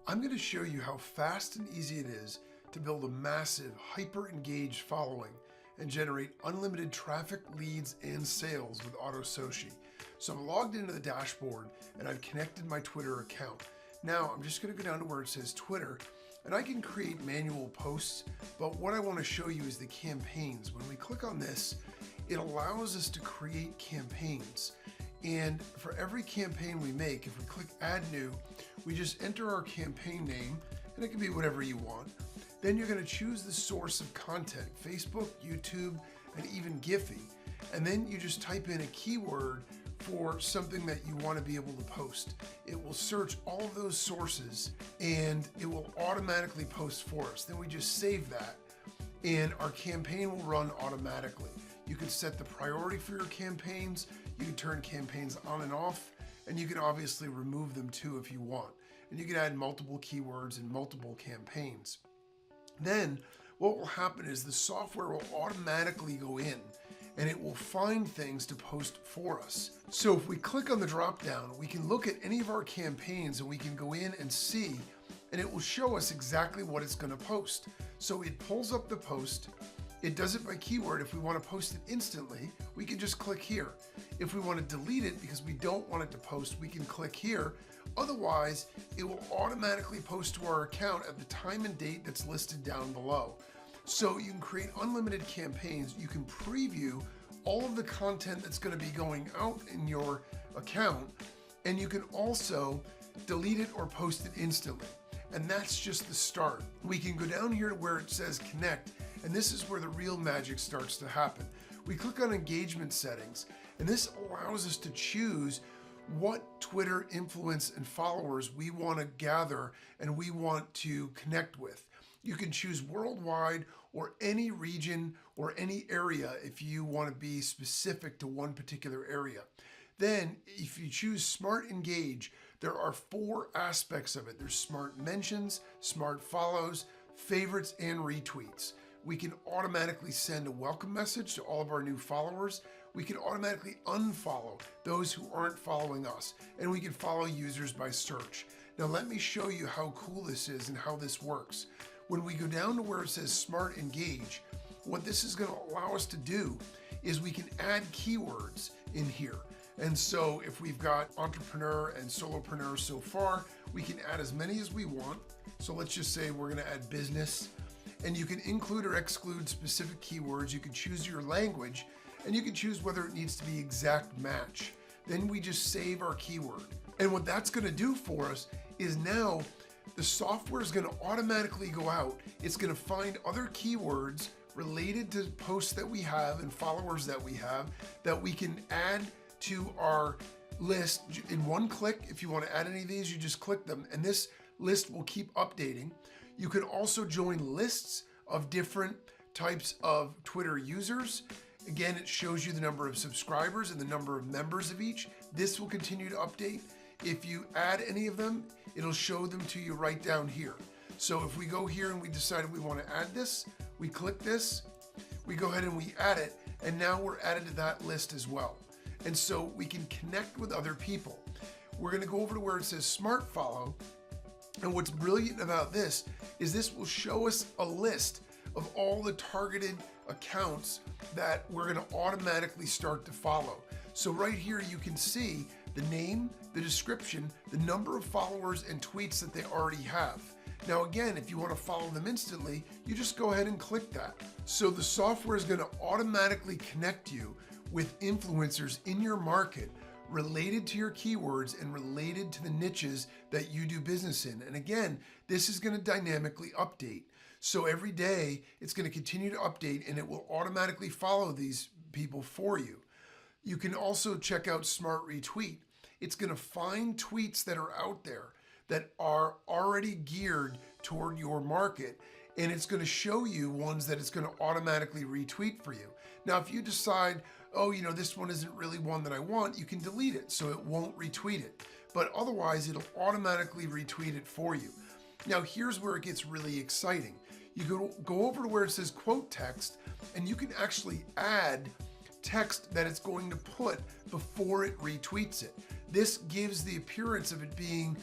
I'm going to show you how fast and easy it is to build a massive, hyper-engaged following and generate unlimited traffic, leads, and sales with AutoSoci. So I'm logged into the dashboard and I've connected my Twitter account. Now I'm just going to go down to where it says Twitter, and I can create manual posts, but what I want to show you is the campaigns. When we click on this, it allows us to create campaigns. And for every campaign we make, if we click Add New, we just enter our campaign name, and it can be whatever you want. Then you're going to choose the source of content, Facebook, YouTube, and even Giphy. And then you just type in a keyword for something that you want to be able to post. It will search all of those sources and it will automatically post for us. Then we just save that and our campaign will run automatically. You can set the priority for your campaigns, you can turn campaigns on and off, and you can obviously remove them too if you want. And you can add multiple keywords and multiple campaigns. Then what will happen is the software will automatically go in and it will find things to post for us. So if we click on the drop down, we can look at any of our campaigns and we can go in and see, and it will show us exactly what it's going to post. So it pulls up the post. It does it by keyword. If we want to post it instantly, we can just click here. If we want to delete it because we don't want it to post, we can click here. Otherwise, it will automatically post to our account at the time and date that's listed down below. So you can create unlimited campaigns. You can preview all of the content that's going to be going out in your account, and you can also delete it or post it instantly. And that's just the start. We can go down here to where it says connect, and this is where the real magic starts to happen. We click on engagement settings, and this allows us to choose what Twitter influence and followers we want to gather and we want to connect with. You can choose worldwide or any region or any area if you want to be specific to one particular area. Then if you choose Smart Engage, there are 4 aspects of it. There's smart mentions, smart follows, favorites, and retweets. We can automatically send a welcome message to all of our new followers. We can automatically unfollow those who aren't following us, and we can follow users by search. Now let me show you how cool this is and how this works. When we go down to where it says Smart Engage, what this is going to allow us to do is we can add keywords in here. And so if we've got entrepreneur and solopreneur so far, we can add as many as we want. So let's just say we're going to add business, and you can include or exclude specific keywords. You can choose your language, and you can choose whether it needs to be exact match. Then we just save our keyword. And what that's going to do for us is now the software is going to automatically go out. It's going to find other keywords related to posts that we have and followers that we have that we can add to our list in one click. If you want to add any of these, you just click them, and this list will keep updating. You can also join lists of different types of Twitter users. Again, it shows you the number of subscribers and the number of members of each. This will continue to update. If you add any of them, it'll show them to you right down here. So if we go here and we decide we want to add this, we click this, we go ahead and we add it, and now we're added to that list as well. And so we can connect with other people. We're going to go over to where it says Smart Follow, and what's brilliant about this is this will show us a list of all the targeted accounts that we're going to automatically start to follow. So right here you can see the name, the description, the number of followers and tweets that they already have. Now again, if you want to follow them instantly, you just go ahead and click that. So the software is going to automatically connect you with influencers in your market related to your keywords and related to the niches that you do business in. And again, this is going to dynamically update. So every day it's going to continue to update, and it will automatically follow these people for you. You can also check out Smart Retweet. It's going to find tweets that are out there that are already geared toward your market, and it's going to show you ones that it's going to automatically retweet for you. Now, if you decide, oh, this one isn't really one that I want, you can delete it so it won't retweet it. But otherwise, it'll automatically retweet it for you. Now, here's where it gets really exciting. You go over to where it says quote text, and you can actually add text that it's going to put before it retweets it. This gives the appearance of it being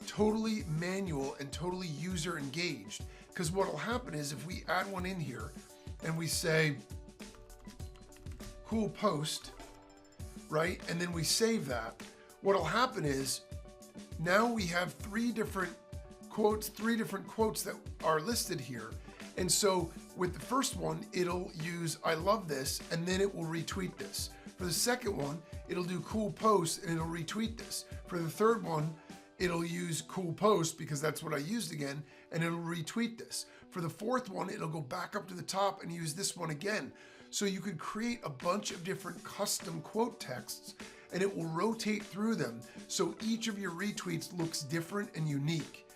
totally manual and totally user engaged. Because what will happen is if we add one in here and we say cool post, right? And then we save that. What'll happen is now we have three different quotes that are listed here. And so with the first one, it'll use I love this, and then it will retweet this. For the second one, it'll do cool post and it'll retweet this. For the third one, it'll use cool post because that's what I used again, and it'll retweet this. For the fourth one, it'll go back up to the top and use this one again. So you could create a bunch of different custom quote texts and it will rotate through them so each of your retweets looks different and unique.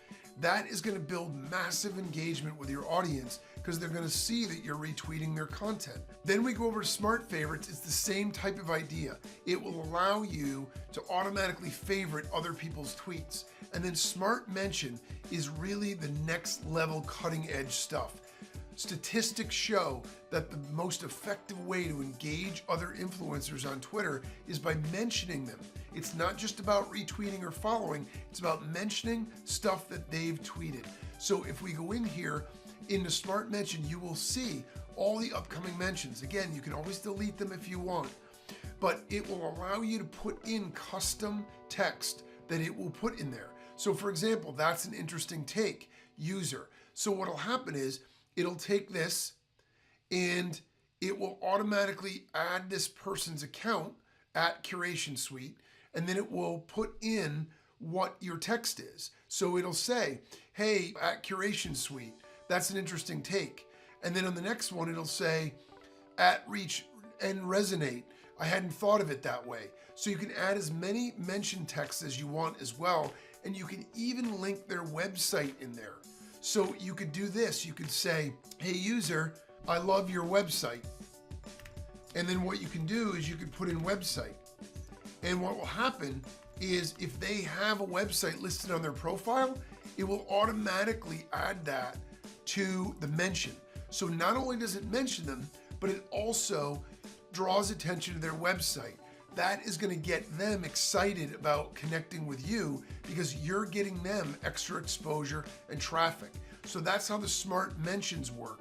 That is going to build massive engagement with your audience because they're going to see that you're retweeting their content. Then we go over to Smart Favorites. It's the same type of idea. It will allow you to automatically favorite other people's tweets. And then Smart Mention is really the next level cutting edge stuff. Statistics show that the most effective way to engage other influencers on Twitter is by mentioning them. It's not just about retweeting or following, it's about mentioning stuff that they've tweeted. So if we go in here into Smart Mention, you will see all the upcoming mentions. Again, you can always delete them if you want, but it will allow you to put in custom text that it will put in there. So for example, that's an interesting take, user. So what'll happen is it'll take this and it will automatically add this person's account at Curation Suite, and then it will put in what your text is. So it'll say, hey, at Curation Suite, that's an interesting take. And then on the next one, it'll say, at Reach and Resonate. I hadn't thought of it that way. So you can add as many mention texts as you want as well, and you can even link their website in there. So you could do this, you could say, hey user, I love your website. And then what you can do is you could put in website. And what will happen is if they have a website listed on their profile, it will automatically add that to the mention. So not only does it mention them, but it also draws attention to their website. That is going to get them excited about connecting with you because you're getting them extra exposure and traffic. So that's how the Smart Mentions work.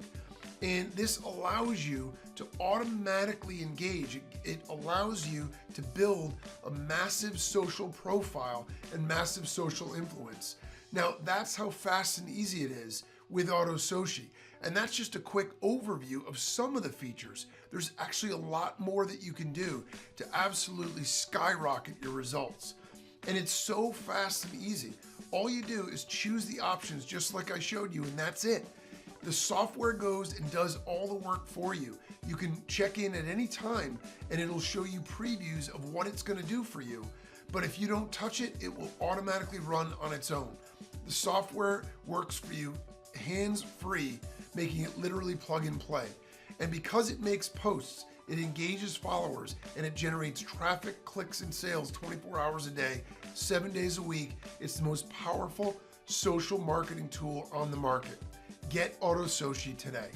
And this allows you to automatically engage. It allows you to build a massive social profile and massive social influence. Now, that's how fast and easy it is with AutoSoci. And that's just a quick overview of some of the features. There's actually a lot more that you can do to absolutely skyrocket your results. And it's so fast and easy. All you do is choose the options just like I showed you, and that's it. The software goes and does all the work for you. You can check in at any time and it'll show you previews of what it's going to do for you. But if you don't touch it, it will automatically run on its own. The software works for you hands-free, making it literally plug and play. And because it makes posts, it engages followers, and it generates traffic, clicks, and sales 24 hours a day, 7 days a week. It's the most powerful social marketing tool on the market. Get AutoSoci today.